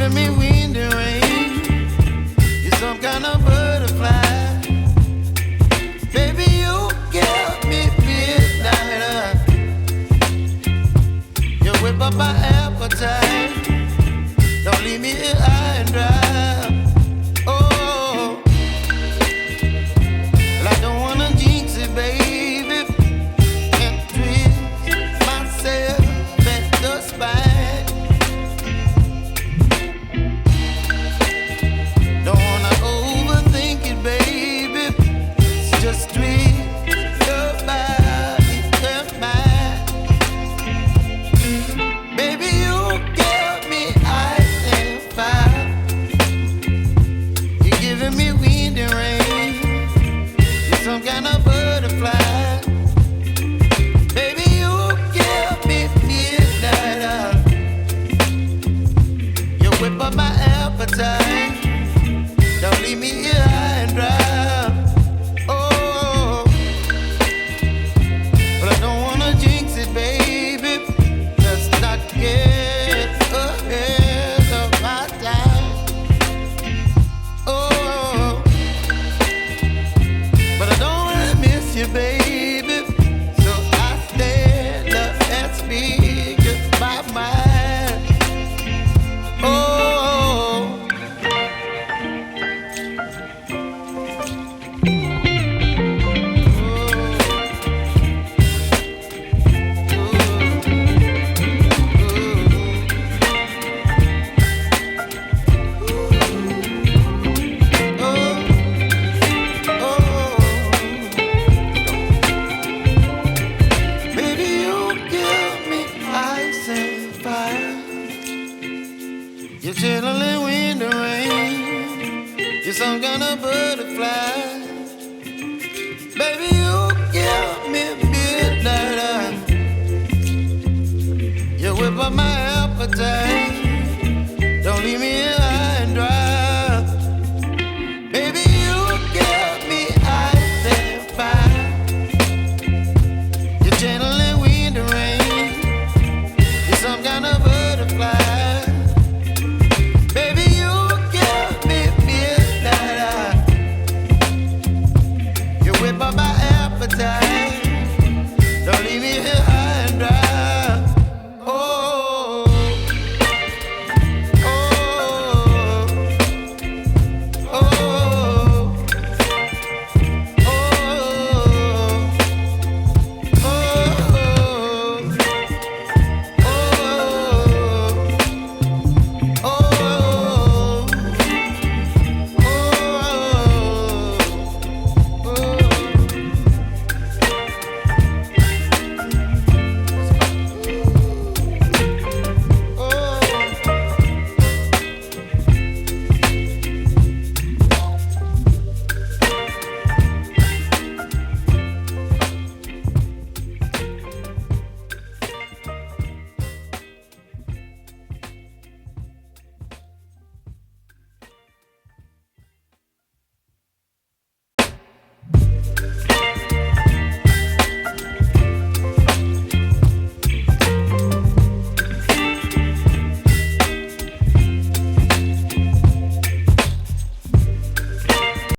giving me wind and rain. You're some kind of butterfly. Baby, you give me midnight. You whip up my appetite. Don't leave me here high and dry. Oh, well, I don't wanna jinx it, baby. Can't twist myself at the spine. Don't wanna overthink it, baby. It's just twist your body and mine. Baby, you give me ice and fire. You're giving me wind and rain. You're some kind of butterfly. Baby, you give me midnight. You whip up my appetite. Don't leave me here high and dry. Oh, but I don't wanna jinx it, baby. Let's not get ahead of my time. Oh, but I don't wanna miss you, baby. So I stand up and speak my mind. Oh. Baby, you give me ice and fire. You're chilling wind and rain. You're some kind of butterfly. Baby, you give me midnight. You whip up my appetite.